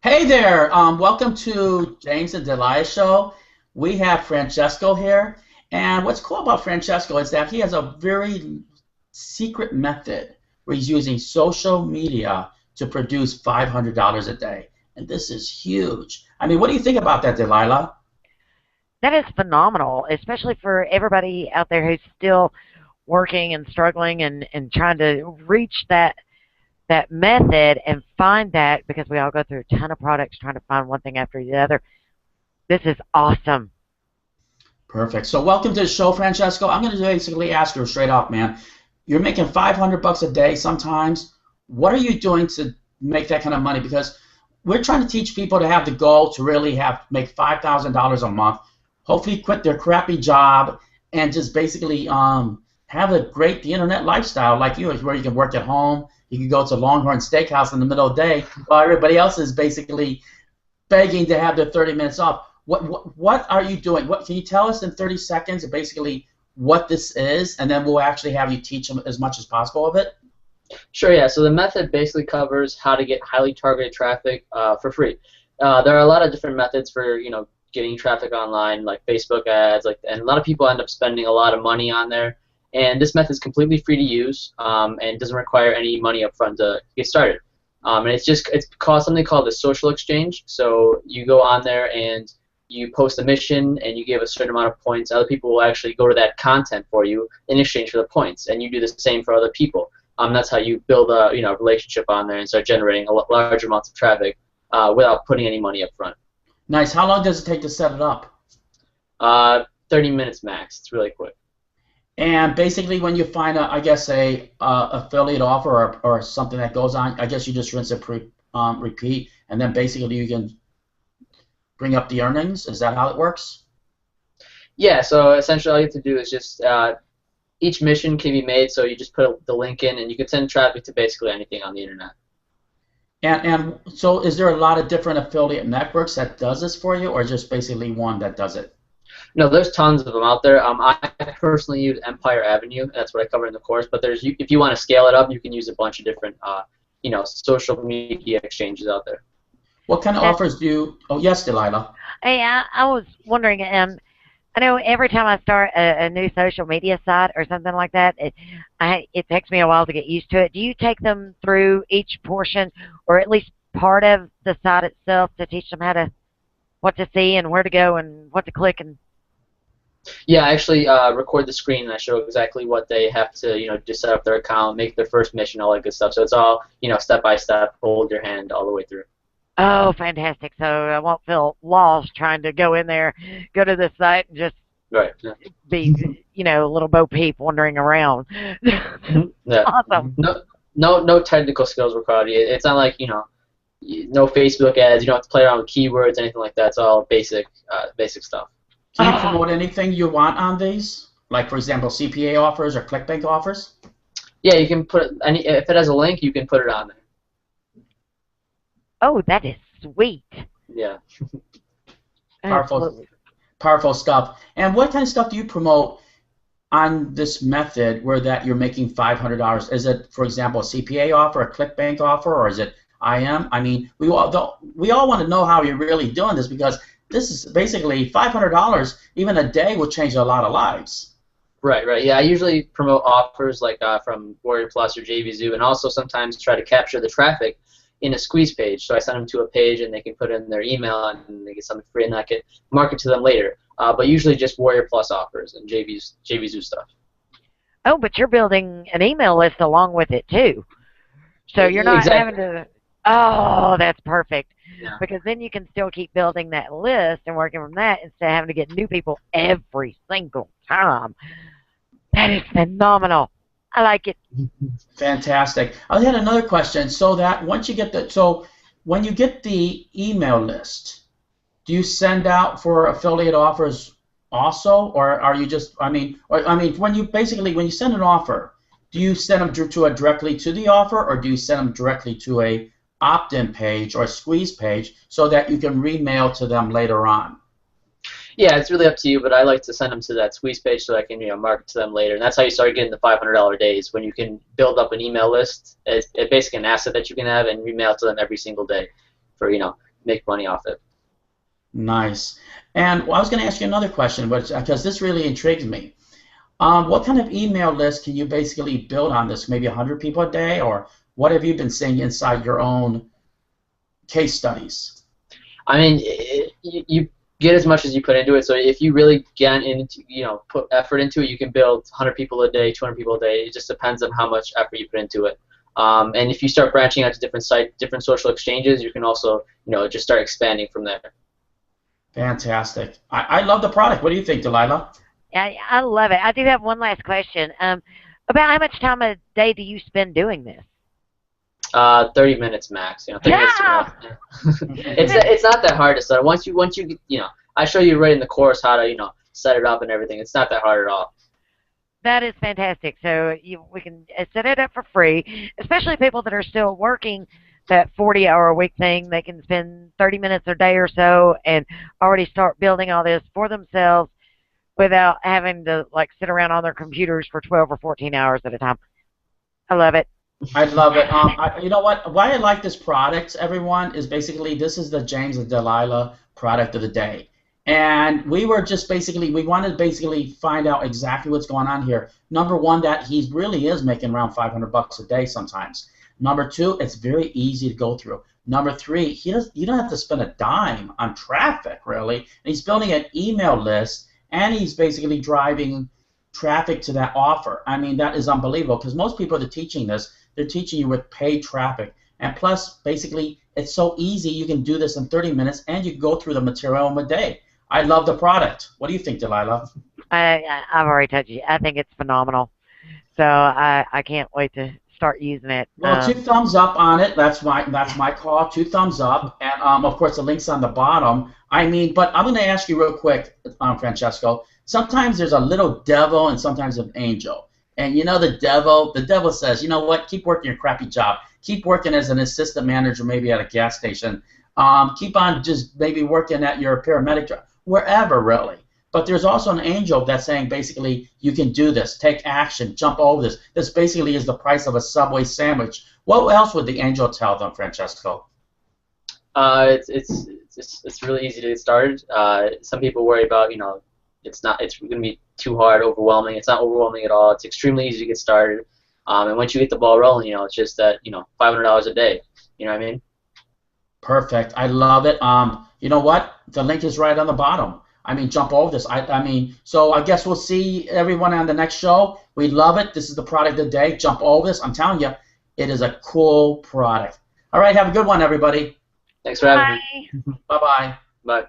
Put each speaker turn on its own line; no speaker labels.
Hey there, welcome to James and Delia show. We have Francesco here, and what's cool about Francesco is that he has a very secret method where he's using social media to produce $500 a day, and this is huge. I mean, what do you think about that, Delilah?
That is phenomenal, especially for everybody out there who's still working and struggling and trying to reach that method and find that because we all go through a ton of products trying to find one thing after the other. This is awesome.
Perfect. So welcome to the show, Francesco. I'm going to basically ask you straight off, man. You're making 500 bucks a day sometimes. What are you doing to make that kind of money? Because we're trying to teach people to have the goal to really have make $5,000 a month, hopefully quit their crappy job, and just basically have a great the internet lifestyle like you, where you can work at home. You can go to Longhorn Steakhouse in the middle of the day while everybody else is basically begging to have their 30 minutes off. What are you doing? What can you tell us in 30 seconds basically what this is, and then we'll actually have you teach them as much as possible of it?
Sure, yeah. So the method basically covers how to get highly targeted traffic for free. There are a lot of different methods for getting traffic online, like Facebook ads, and a lot of people end up spending a lot of money on there. And this method is completely free to use and doesn't require any money up front to get started. And it's called something called the social exchange. So you go on there and you post a mission and you give a certain amount of points. Other people will actually go to that content for you in exchange for the points, and you do the same for other people. That's how you build a relationship on there and start generating large amounts of traffic without putting any money up front.
Nice. How long does it take to set it up?
30 minutes max. It's really quick.
And basically, when you find I guess a affiliate offer or something that goes on, I guess you just rinse and repeat, and then basically you can bring up the earnings. Is that how it works?
Yeah. So essentially, all you have to do is just each mission can be made. So you just put the link in, and you can send traffic to basically anything on the internet.
And so, is there a lot of different affiliate networks that does this for you, or just basically one that does it?
No, there's tons of them out there. I personally use Empire Avenue. That's what I cover in the course. But if you want to scale it up, you can use a bunch of different, social media exchanges out there.
What kind of offers do you? Oh, yes, Delilah.
Hey, I was wondering, I know every time I start a new social media site or something like that, it takes me a while to get used to it. Do you take them through each portion or at least part of the site itself to teach them what to see and where to go and what to click and
Yeah, I actually record the screen and I show exactly what they have to, just set up their account, make their first mission, all that good stuff. So it's all, step by step, hold your hand all the way through.
Oh, fantastic. So I won't feel lost trying to go in there, go to the site, and just
Right. Yeah.
be, a little Bo Peep wandering around.
Yeah.
Awesome.
No technical skills required. It's not like, no Facebook ads. You don't have to play around with keywords, anything like that. It's all basic stuff.
Can you promote anything you want on these? Like, for example, CPA offers or ClickBank offers?
Yeah, you can put if it has a link, you can put it on there.
Oh, that is sweet.
Yeah.
Powerful stuff. And what kind of stuff do you promote on this method where that you're making $500? Is it, for example, a CPA offer, a ClickBank offer, or is it IM? I mean, we all want to know how you're really doing this, because this is basically $500, even a day, will change a lot of lives.
Right. Yeah, I usually promote offers like from Warrior Plus or JVZoo, and also sometimes try to capture the traffic in a squeeze page. So I send them to a page, and they can put in their email, and they get something free, and I can market to them later. But usually just Warrior Plus offers and JVZoo stuff.
Oh, but you're building an email list along with it too. So you're not
Exactly.
having to. Oh, that's perfect.
Yeah.
Because then you can still keep building that list and working from that instead of having to get new people every single time. That is phenomenal. I like it.
Fantastic. I had another question. So that once you get when you get the email list, do you send out for affiliate offers also, or are you just? When you send an offer, do you send them directly to the offer, or do you send them directly to a opt-in page or a squeeze page so that you can remail to them later on?
Yeah, it's really up to you, but I like to send them to that squeeze page so I can market to them later. And that's how you start getting the $500 days, when you can build up an email list. It's basically an asset that you can have and remail to them every single day for make money off it.
Nice. And I was going to ask you another question, because this really intrigues me. What kind of email list can you basically build on this? Maybe 100 people a day, or what have you been seeing inside your own case studies?
I mean, you get as much as you put into it. So if you really get into, put effort into it, you can build 100 people a day, 200 people a day. It just depends on how much effort you put into it. And if you start branching out to different sites, different social exchanges, you can also, just start expanding from there.
Fantastic. I love the product. What do you think, Delilah?
I love it. I do have one last question. About how much time a day do you spend doing this?
30 minutes max. 30 minutes to enough. It's not that hard to start. Once you I show you right in the course how to set it up and everything. It's not that hard at all.
That is fantastic. So we can set it up for free, especially people that are still working that 40-hour-a-week thing. They can spend 30 minutes a day or so and already start building all this for themselves without having to sit around on their computers for 12 or 14 hours at a time. I love it.
I love it. You know what? Why I like this product, everyone, is basically this is the James and Delilah product of the day. And we wanted to basically find out exactly what's going on here. Number one, that he really is making around $500 a day sometimes. Number two, it's very easy to go through. Number three, you don't have to spend a dime on traffic, really. And he's building an email list, and he's basically driving traffic to that offer. I mean, that is unbelievable, because most people that are teaching this, they're teaching you with paid traffic. And plus, basically, it's so easy. You can do this in 30 minutes, and you can go through the material in a day. I love the product. What do you think, Delilah?
I've already told you. I think it's phenomenal. So I can't wait to start using it.
Well, 2 thumbs up on it. That's my call. 2 thumbs up, and of course the link's on the bottom. I mean, but I'm going to ask you real quick, Francesco. Sometimes there's a little devil and sometimes an angel. And the devil says, you know what? Keep working your crappy job. Keep working as an assistant manager, maybe at a gas station. Keep on just maybe working at your paramedic job, wherever really. But there's also an angel that's saying basically you can do this, take action, jump over this. This basically is the price of a Subway sandwich. What else would the angel tell them, Francesco?
It's really easy to get started. Some people worry about it's going to be too hard, overwhelming. It's not overwhelming at all. It's extremely easy to get started. And once you get the ball rolling, it's just that $500 a day. You know what I mean?
Perfect. I love it. You know what? The link is right on the bottom. I mean, jump over this. So I guess we'll see everyone on the next show. We love it. This is the product of the day. Jump over this. I'm telling you, it is a cool product. All right, have a good one, everybody.
Thanks for having me.
Bye-bye.
Bye.